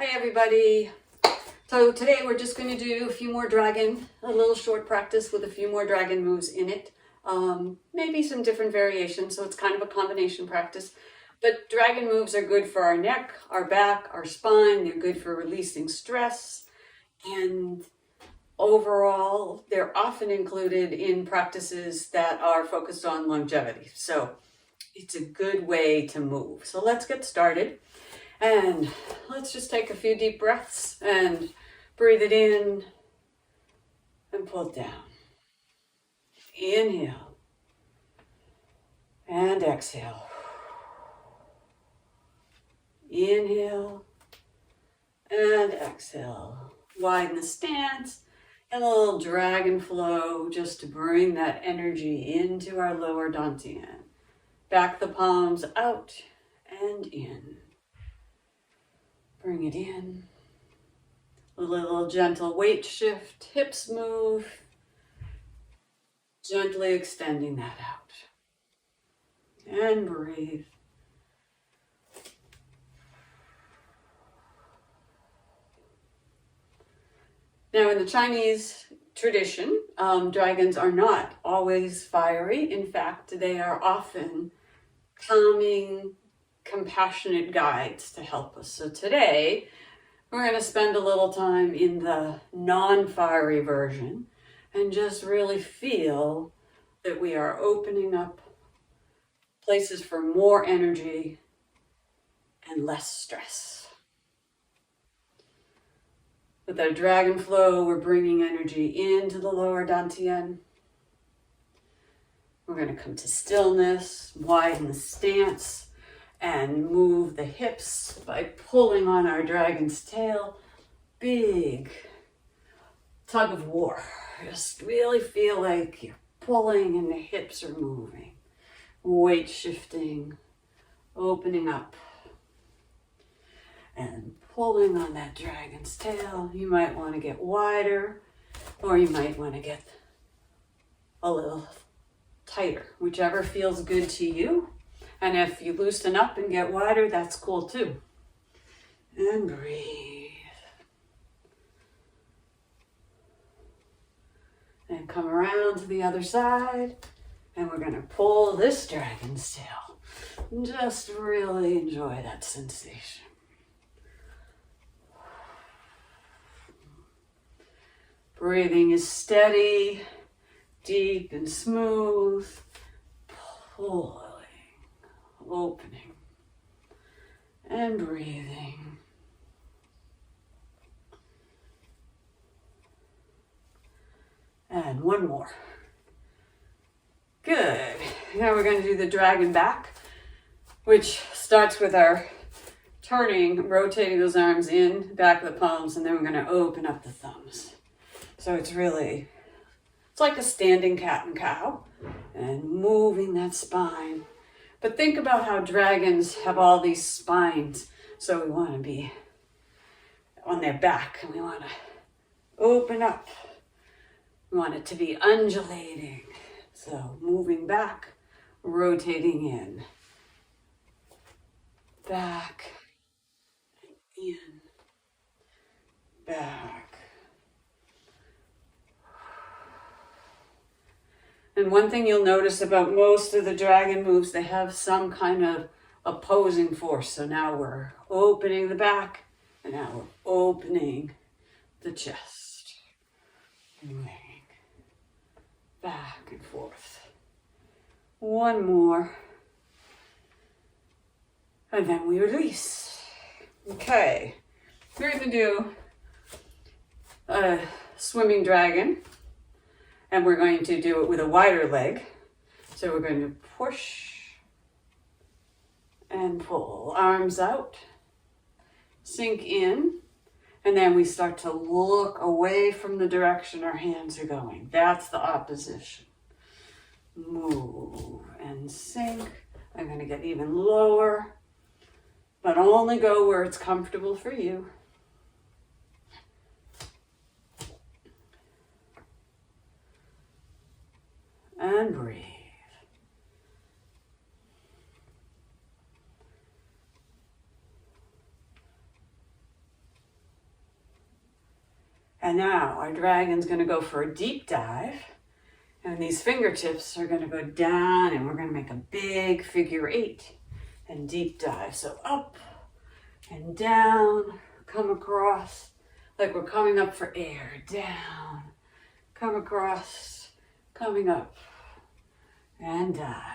Hi everybody. So today we're just going to do a few more dragon, a little short practice with a few more dragon moves in it. Maybe some different variations, so it's kind of a combination practice. But dragon moves are good for our neck, our back, our spine. They're good for releasing stress. And overall, they're often included in practices that are focused on longevity. So it's a good way to move. So let's get started. And let's just take a few deep breaths and breathe it in and pull it down. Inhale and exhale. Inhale and exhale. Widen the stance and a little dragon flow just to bring that energy into our lower dantian. Back the palms out and in. Bring it in. A little gentle weight shift, hips move. Gently extending that out. And breathe. Now in the Chinese tradition, dragons are not always fiery. In fact, they are often calming, compassionate guides to help us. So today, we're going to spend a little time in the non-fiery version and just really feel that we are opening up places for more energy and less stress. With our dragon flow, we're bringing energy into the lower dantian. We're going to come to stillness, widen the stance, and move the hips by pulling on our dragon's tail. Big tug of war. Just really feel like you're pulling and the hips are moving. Weight shifting, opening up, and pulling on that dragon's tail. You might want to get wider, or you might want to get a little tighter, whichever feels good to you. And if you loosen up and get wider, that's cool too. And breathe. And come around to the other side. And we're going to pull this dragon's tail. Just really enjoy that sensation. Breathing is steady, deep and smooth. Pulling, opening, and breathing. And one more. Good. Now we're going to do the dragon back, which starts with our turning, rotating those arms in, back of the palms, and then we're going to open up the thumbs. So it's like a standing cat and cow, and moving that spine. But think about how dragons have all these spines. So we want to be on their back, and we want to open up. We want it to be undulating. So moving back, rotating in. Back, in, back. And one thing you'll notice about most of the dragon moves, they have some kind of opposing force. So now we're opening the back, and now we're opening the chest. Moving back and forth. One more. And then we release. Okay. We're going to do a swimming dragon. And we're going to do it with a wider leg. So we're going to push and pull. Arms out. Sink in. And then we start to look away from the direction our hands are going. That's the opposition. Move and sink. I'm going to get even lower. But only go where it's comfortable for you. And breathe. And now our dragon's going to go for a deep dive. And these fingertips are going to go down and we're going to make a big figure 8 and deep dive. So up and down, come across like we're coming up for air. Down, come across, coming up and dive.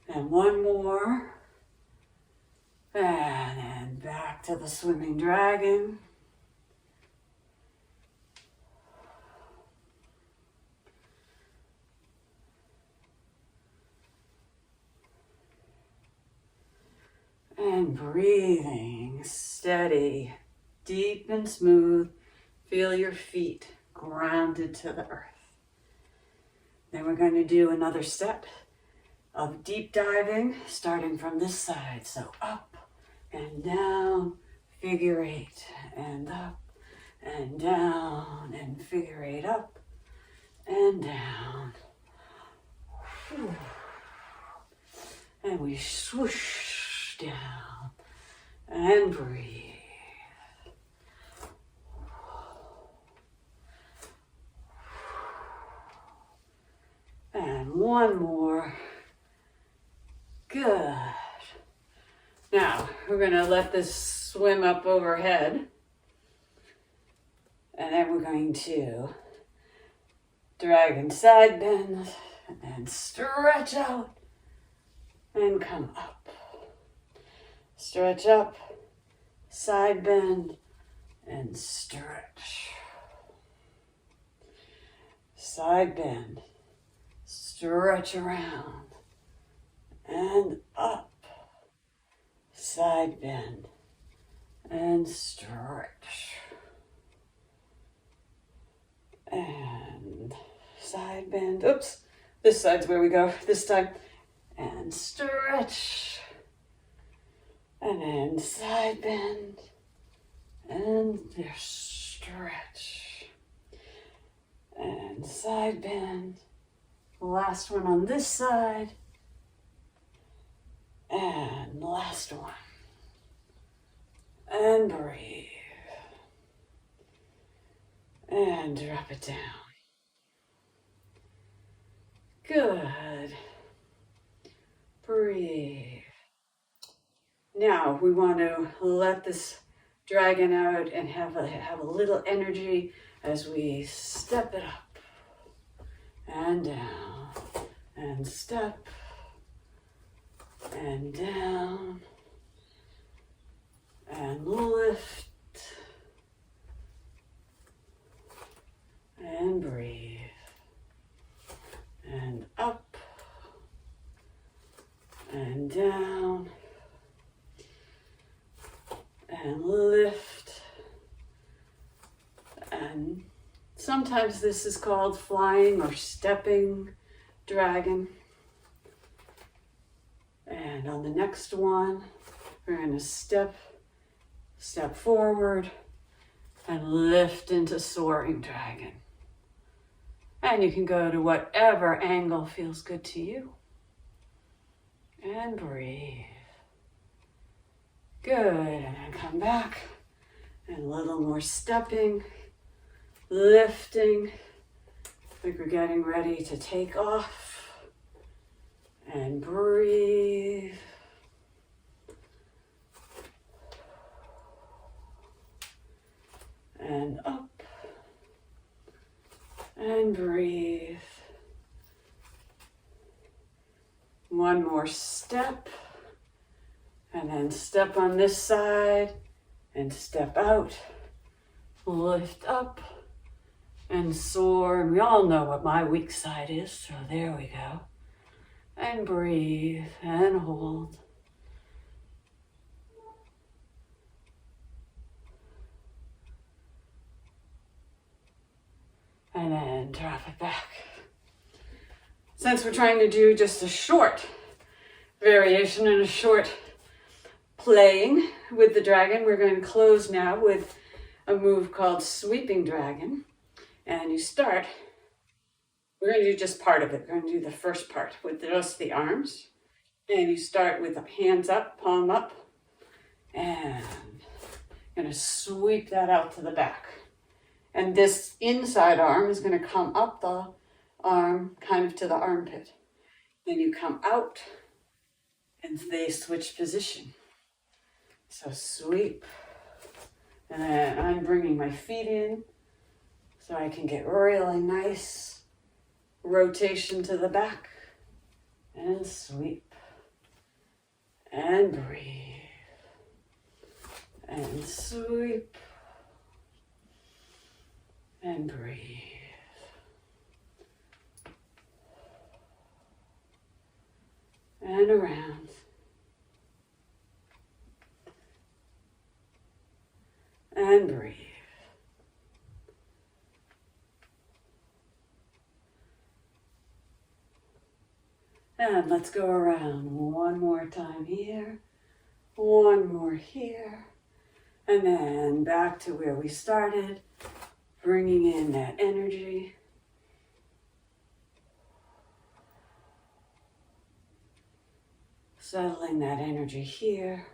And one more. And then back to the swimming dragon. And breathing steady, deep and smooth. Feel your feet grounded to the earth. Then we're going to do another step of deep diving, starting from this side. So up and down, figure 8, and up and down, and figure 8 up and down. And we swoosh down and breathe. And one more. Good. Now, we're going to let this swim up overhead. And then we're going to dragon side bend and stretch out and come up. Stretch up, side bend, and stretch. Side bend, stretch around, and up. Side bend, and stretch. And side bend. Oops, this side's where we go this time. And stretch. And then side bend. And there's stretch. And side bend. Last one on this side. And last one. And breathe. And drop it down. Good. Breathe. Now we want to let this dragon out and have a little energy as we step it up and down and step and down and lift and breathe and up and down and lift. And sometimes this is called flying or stepping dragon. And on the next one, we're going to step forward and lift into soaring dragon. And you can go to whatever angle feels good to you. And breathe. Good, and then come back. And a little more stepping, lifting. Like we're getting ready to take off. And breathe. And up. And breathe. One more step. And then step on this side. And step out. Lift up. And soar. And we all know what my weak side is. So there we go. And breathe. And hold. And then drop it back. Since we're trying to do just a short variation and a short playing with the dragon, we're going to close now with a move called sweeping dragon. And you start, we're going to do just part of it. We're going to do the first part with just the arms. And you start with the hands up, palm up, and Going to sweep that out to the back. And this inside arm is going to come up the arm, kind of to the armpit. Then you come out and they switch position. So sweep. And then I'm bringing my feet in so I can get really nice rotation to the back. And sweep. And breathe. And sweep. And breathe. And around. And breathe. And let's go around one more time here. One more here. And then back to where we started. Bringing in that energy. Settling that energy here.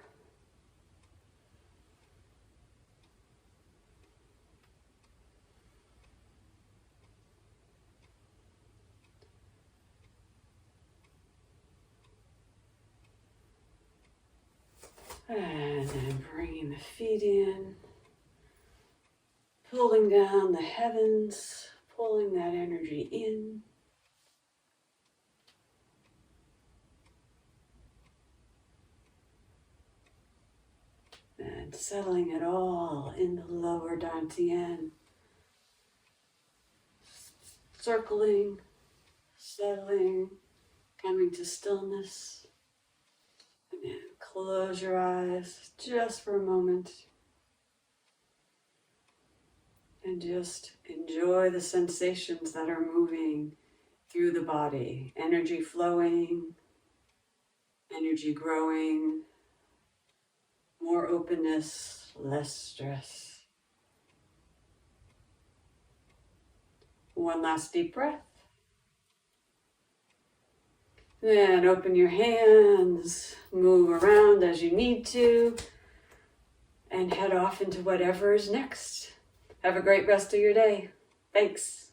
And then bringing the feet in. Pulling down the heavens, pulling that energy in. And settling it all in the lower dantian. Circling, settling, coming to stillness. And then close your eyes just for a moment. And just enjoy the sensations that are moving through the body. Energy flowing, energy growing, more openness, less stress. One last deep breath. Then open your hands, move around as you need to, and head off into whatever is next. Have a great rest of your day. Thanks.